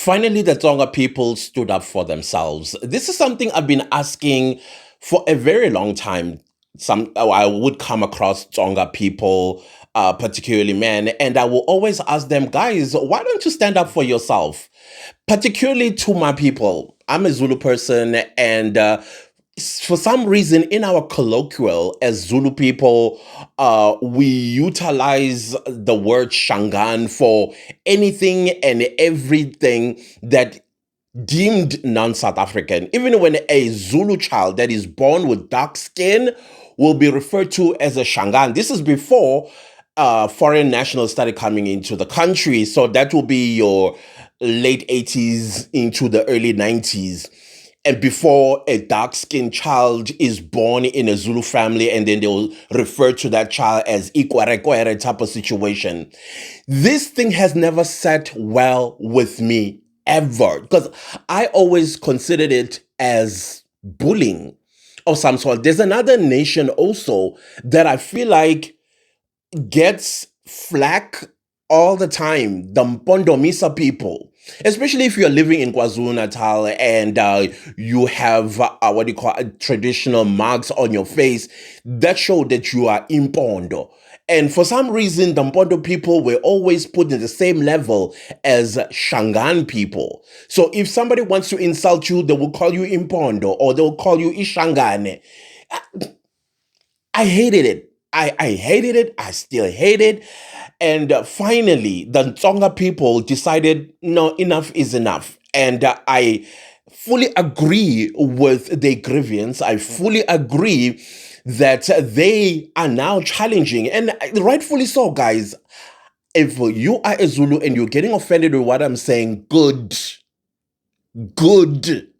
Finally, the Tonga people stood up for themselves. This is something I've been asking for a very long time. I would come across Tonga people, particularly men, and I will always ask them, guys, why don't you stand up for yourself? Particularly to my people. I'm a Zulu person, and for some reason, in our colloquial as Zulu people, we utilize the word Shangan for anything and everything that deemed non-South African. Even when a Zulu child that is born with dark skin will be referred to as a Shangan. This is before foreign nationals started coming into the country. So that will be your late 80s into the early 90s. And before a dark-skinned child is born in a Zulu family, and then they'll refer to that child as Ikwerekwere type of situation. This thing has never sat well with me ever, because I always considered it as bullying of some sort. There's another nation also that I feel like gets flack all the time, the Mpondomisa people. Especially if you're living in KwaZulu-Natal and you have what you call traditional marks on your face that show that you are Impondo. And for some reason, the Mpondo people were always put in the same level as Shangan people. So if somebody wants to insult you, they will call you Impondo or they will call you Ishangane. I hated it. I hated it. I still hate it. And finally, the Tsonga people decided, no, enough is enough. And I fully agree with their grievance. I fully agree that they are now challenging, and rightfully so, guys. If you are a Zulu and you're getting offended with what I'm saying, good. Good.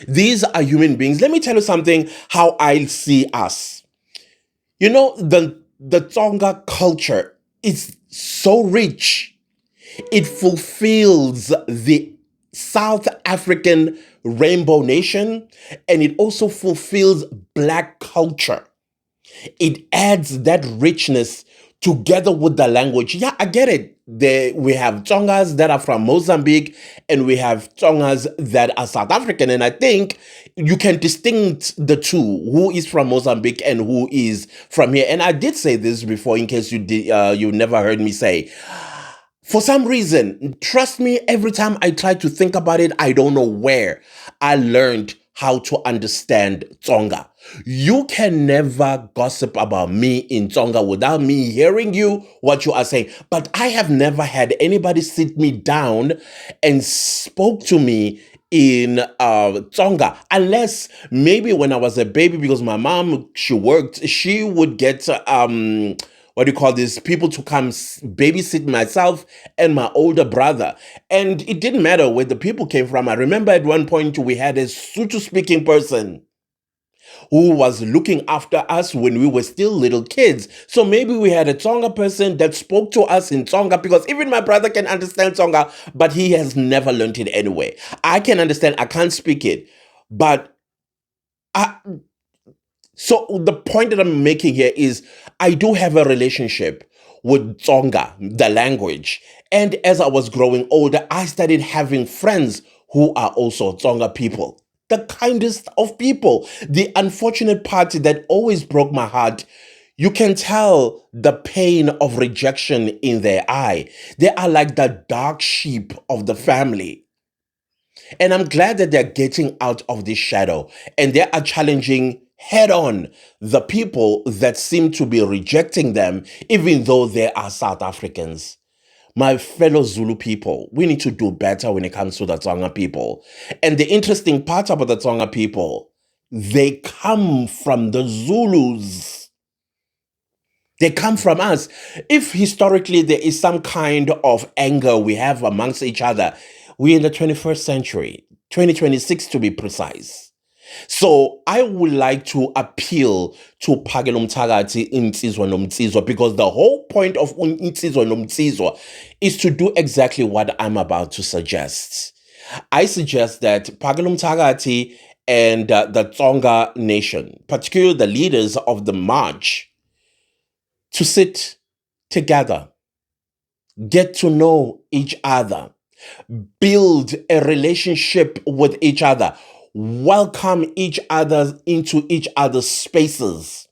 These are human beings. Let me tell you something, how I see us. You know, the Tonga culture is so rich. It fulfills the South African rainbow nation, and it also fulfills Black culture. It adds that richness together with the language. Yeah, I get it. We have Tongas that are from Mozambique and we have Tongas that are South African. And I think you can distinct the two, who is from Mozambique and who is from here. And I did say this before in case you never heard me say. For some reason, trust me, every time I try to think about it, I don't know where I learned how to understand Tsonga. You can never gossip about me in Tsonga without me hearing you, what you are saying. But I have never had anybody sit me down and spoke to me in Tsonga, unless maybe when I was a baby, because my mom, she worked, she would get what do you call this, people to come babysit myself and my older brother. And it didn't matter where the people came from. I remember at one point we had a Sotho speaking person who was looking after us when we were still little kids. So maybe we had a Tsonga person that spoke to us in Tsonga, because even my brother can understand Tsonga, but he has never learned it anyway. I can understand, I can't speak it, but so the point that I'm making here is I do have a relationship with Tsonga, the language. And as I was growing older, I started having friends who are also Tsonga people. The kindest of people. The unfortunate part that always broke my heart, you can tell the pain of rejection in their eye. They are like the dark sheep of the family. And I'm glad that they're getting out of this shadow and they are challenging head on the people that seem to be rejecting them, even though they are South Africans. My fellow Zulu people, we need to do better when it comes to the Tsonga people. And the interesting part about the Tsonga people, they come from the Zulus. They come from us. If historically there is some kind of anger we have amongst each other, we're in the 21st century, 2026 to be precise. So I would like to appeal to Phakela Umthakathi Insizwa Nomtsizwa, because the whole point of Insizwa Nomtsizwa is to do exactly what I'm about to suggest. I suggest that Phakela Umthakathi and the Tsonga nation, particularly the leaders of the march, to sit together, get to know each other, build a relationship with each other, welcome each other into each other's spaces.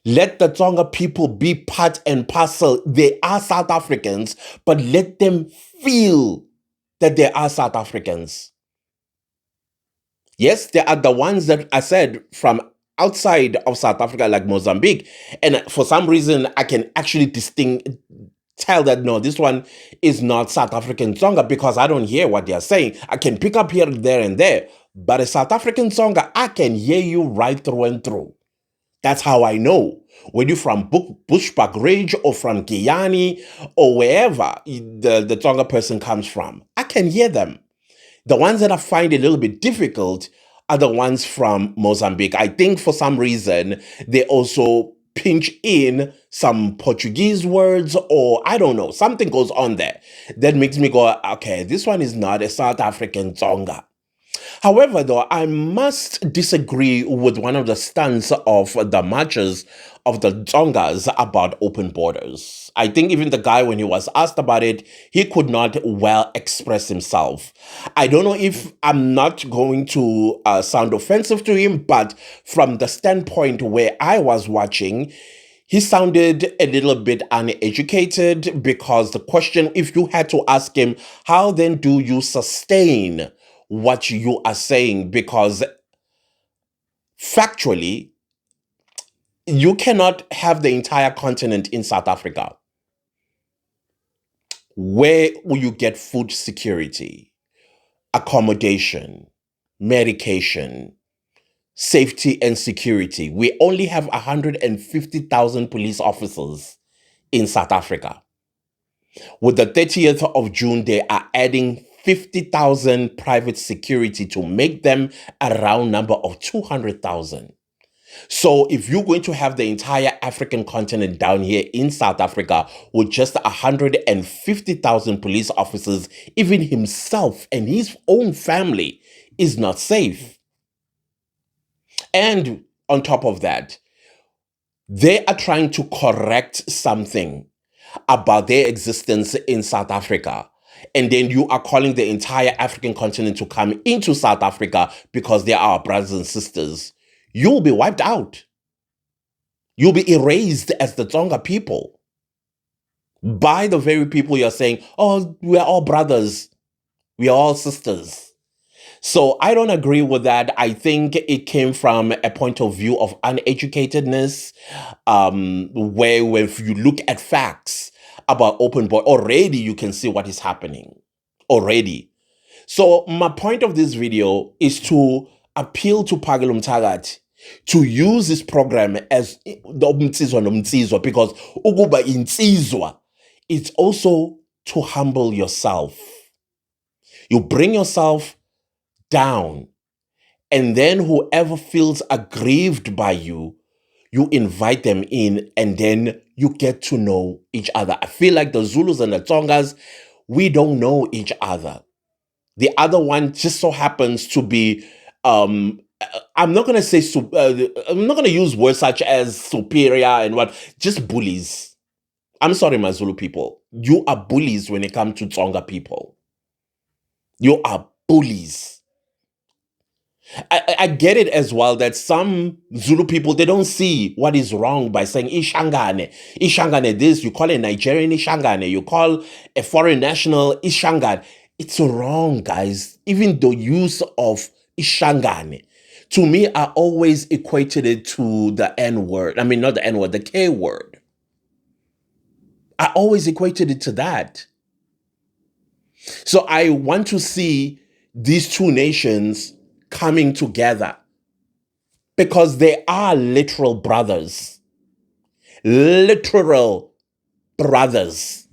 Let the Tonga people be part and parcel. They are South Africans, but let them feel that they are South Africans. Yes, there are the ones that I said from outside of South Africa, like Mozambique, and for some reason I can actually tell that no, this one is not South African Tsonga because I don't hear what they are saying. I can pick up here, there, and there, but a South African Tsonga, I can hear you right through and through. That's how I know. Whether you're from Bushbuck Ridge or from Guyana or wherever the Tonga person comes from, I can hear them. The ones that I find a little bit difficult are the ones from Mozambique. I think for some reason, they also pinch in some Portuguese words, or I don't know, something goes on there that makes me go, okay, this one is not a South African Tonga. However, though, I must disagree with one of the stance of the marchers of the Tongas about open borders. I think even the guy, when he was asked about it, he could not well express himself. I don't know if I'm not going to sound offensive to him, but from the standpoint where I was watching, he sounded a little bit uneducated because the question, if you had to ask him, how then do you sustain what you are saying? Because factually, you cannot have the entire continent in South Africa. Where will you get food security, accommodation, medication, safety and security? We only have 150,000 police officers in South Africa. With the 30th of June, they are adding 50,000 private security to make them a round number of 200,000. So if you're going to have the entire African continent down here in South Africa with just 150,000 police officers, even himself and his own family is not safe. And on top of that, they are trying to correct something about their existence in South Africa. And then you are calling the entire African continent to come into South Africa because they are our brothers and sisters. You'll be wiped out. You'll be erased as the Tonga people by the very people you're saying, oh, we're all brothers. We are all sisters. So I don't agree with that. I think it came from a point of view of uneducatedness, where if you look at facts about open border, already you can see what is happening. Already. So my point of this video is to appeal to Phakile Mthakathi to use this program as the umtsizwa nomtsizwa, because ukuba insizwa, it's also to humble yourself. You bring yourself down, and then whoever feels aggrieved by you, you invite them in, and then you get to know each other. I feel like the Zulus and the Tongas, we don't know each other. The other one just so happens to be, I'm not going to say, I'm not going to use words such as superior and what, just bullies. I'm sorry, my Zulu people. You are bullies when it comes to Tsonga people. You are bullies. I get it as well that some Zulu people, they don't see what is wrong by saying Ishangane. Ishangane this, you call a Nigerian Ishangane, you call a foreign national Ishangane. It's wrong, guys. Even the use of Ishangane, to me, I always equated it to the N word. I mean, not the N word, the K word. I always equated it to that. So I want to see these two nations coming together because they are literal brothers. Literal brothers.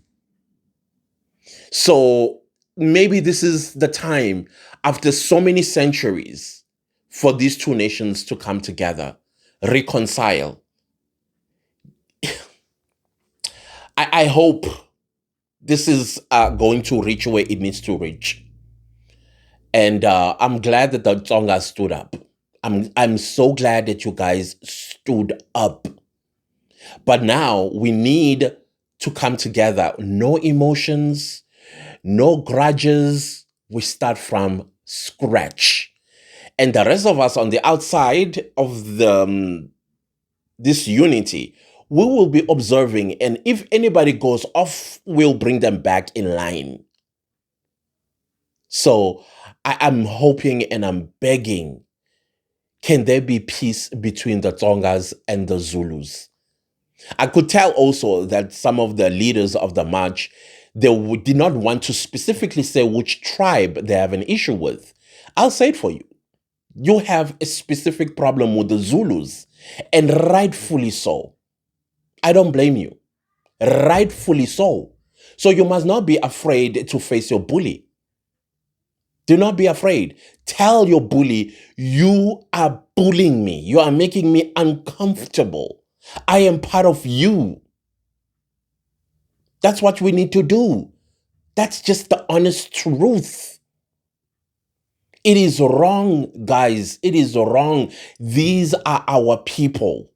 So maybe this is the time, after so many centuries, for these two nations to come together, reconcile. I hope this is going to reach where it needs to reach. And I'm glad that the Tsonga stood up. I'm so glad that you guys stood up. But now we need to come together. No emotions, no grudges. We start from scratch. And the rest of us on the outside of this unity, we will be observing. And if anybody goes off, we'll bring them back in line. So I'm hoping and I'm begging, can there be peace between the Tsongas and the Zulus? I could tell also that some of the leaders of the march, they did not want to specifically say which tribe they have an issue with. I'll say it for you. You have a specific problem with the Zulus, and rightfully so. I don't blame you. Rightfully so. So you must not be afraid to face your bully. Do not be afraid. Tell your bully, you are bullying me. You are making me uncomfortable. I am part of you. That's what we need to do. That's just the honest truth. It is wrong, guys. It is wrong. These are our people.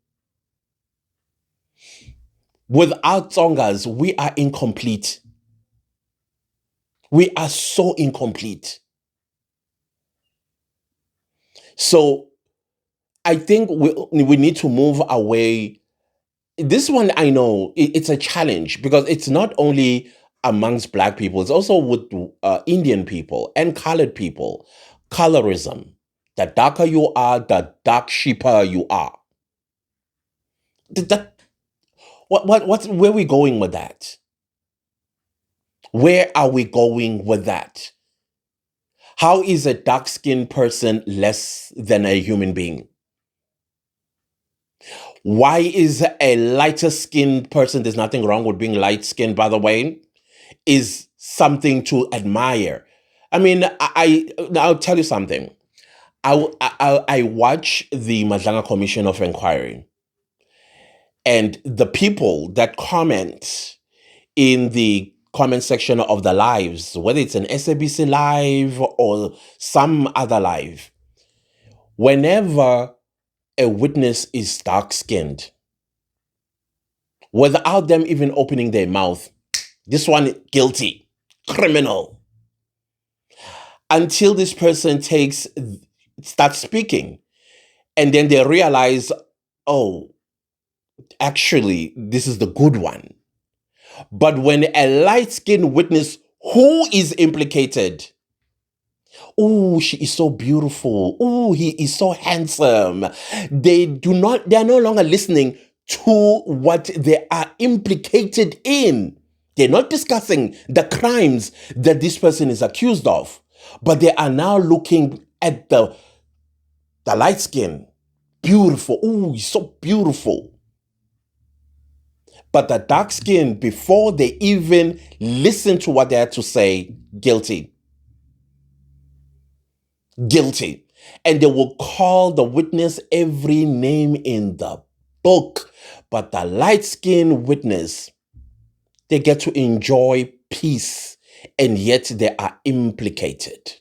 Without Tsongas, we are incomplete. We are so incomplete. So I think we need to move away. This one, I know it's a challenge because it's not only amongst Black people, it's also with Indian people and colored people. Colorism. The darker you are, the dark sheeper you are. Where are we going with that? Where are we going with that? How is a dark-skinned person less than a human being? Why is a lighter-skinned person, there's nothing wrong with being light-skinned, by the way, is something to admire. I mean, I'll tell you something. I watch the Madlanga Commission of Inquiry, and the people that comment in the comment section of the lives, whether it's an SABC live or some other live, whenever a witness is dark-skinned, without them even opening their mouth, this one guilty, criminal. Until this person starts speaking, and then they realize, oh, actually, this is the good one. But when a light-skinned witness who is implicated, oh, she is so beautiful. Oh, he is so handsome. They are no longer listening to what they are implicated in. They're not discussing the crimes that this person is accused of, but they are now looking at the light skin. Beautiful. Oh, he's so beautiful. But the dark skin, before they even listen to what they had to say, guilty. Guilty. And they will call the witness every name in the book. But the light-skinned witness, they get to enjoy peace, and yet they are implicated.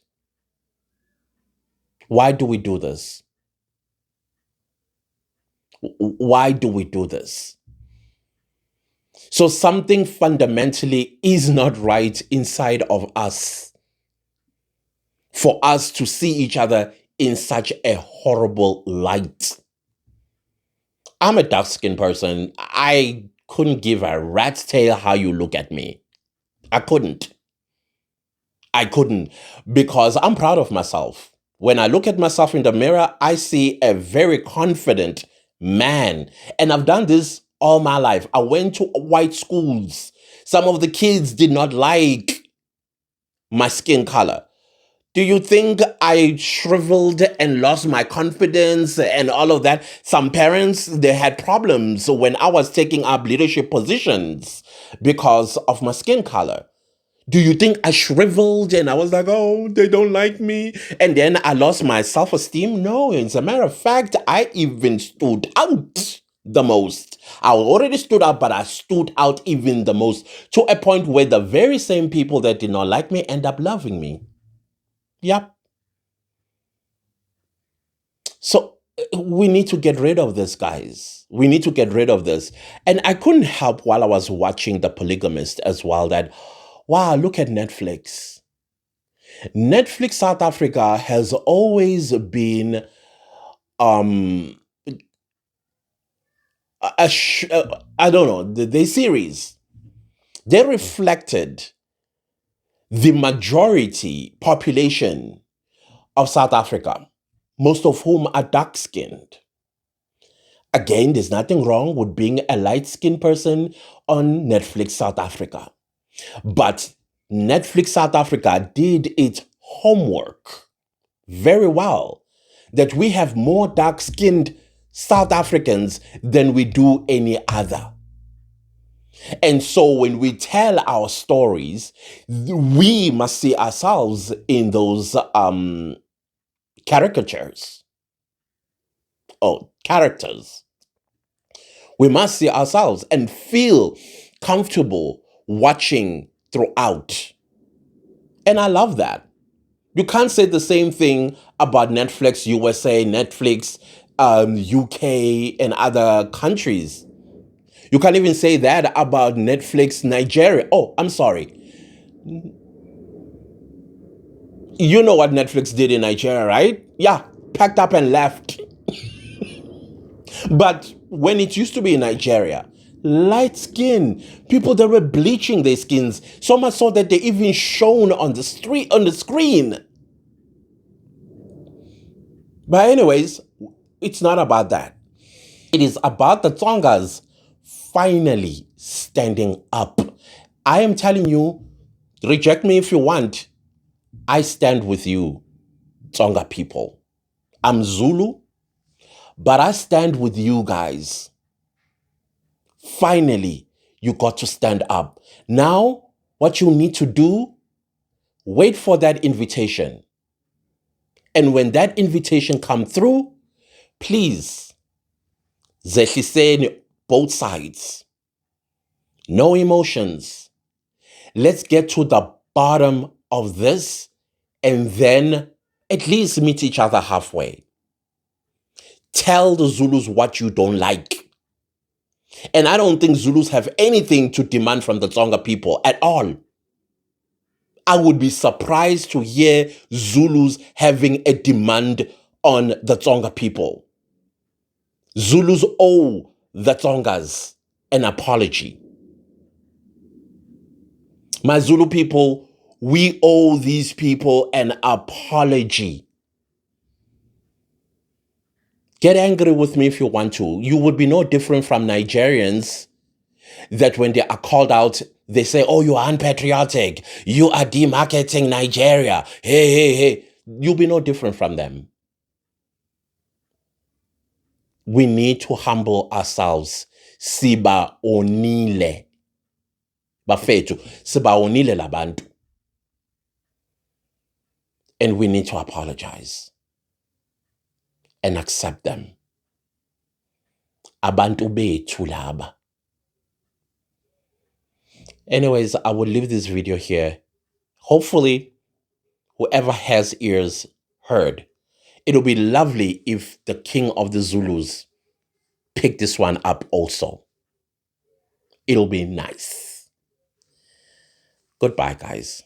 Why do we do this? Why do we do this? So something fundamentally is not right inside of us for us to see each other in such a horrible light. I'm a dark-skinned person. I couldn't give a rat's tail how you look at me. I couldn't. Because I'm proud of myself. When I look at myself in the mirror, I see a very confident man. And I've done this all my life. I went to white schools. Some of the kids did not like my skin color. Do you think I shriveled and lost my confidence and all of that? Some parents, they had problems when I was taking up leadership positions because of my skin color. Do you think I shriveled and I was like, oh, they don't like me? And then I lost my self-esteem? No, as a matter of fact, I even stood out the most. I already stood out, but I stood out even the most, to a point where the very same people that did not like me end up loving me. Yep. So we need to get rid of this, guys. We need to get rid of this. And I couldn't help while I was watching The Polygamist as well that, wow, look at Netflix. Netflix South Africa has always been um I don't know, the series. They reflected the majority population of South Africa, most of whom are dark skinned. Again, there's nothing wrong with being a light skinned person on Netflix South Africa. But Netflix South Africa did its homework very well, that we have more dark skinned South Africans than we do any other. And so when we tell our stories, we must see ourselves in those caricatures or characters. We must see ourselves and feel comfortable watching throughout. And I love that. You can't say the same thing about Netflix USA, Netflix UK, and other countries. You can't even say that about Netflix Nigeria. Oh, I'm sorry. You know what Netflix did in Nigeria, right? Yeah, packed up and left. But when it used to be in Nigeria, light skin, people that were bleaching their skins, so much so that they even shown on the street on the screen. But anyways, it's not about that. It is about the Tsongas finally standing up. I am telling you, reject me if you want. I stand with you, Tsonga people. I'm Zulu, but I stand with you guys. Finally, you got to stand up. Now, what you need to do, wait for that invitation. And when that invitation come through, please, zehliseni both sides. No emotions. Let's get to the bottom of this and then at least meet each other halfway. Tell the Zulus what you don't like. And I don't think Zulus have anything to demand from the Tsonga people at all. I would be surprised to hear Zulus having a demand on the Tsonga people. Zulus owe the Tsongas an apology. My Zulu people, we owe these people an apology. Get angry with me if you want to. You would be no different from Nigerians that when they are called out, they say, oh, you are unpatriotic. You are demarketing Nigeria. Hey. You'll be no different from them. We need to humble ourselves. Siba onile. Bafethu, siba onile labantu. And we need to apologize and accept them. Abantu bethu laba. Anyways, I will leave this video here. Hopefully, whoever has ears heard. It'll be lovely if the king of the Zulus pick this one up also. It'll be nice. Goodbye, guys.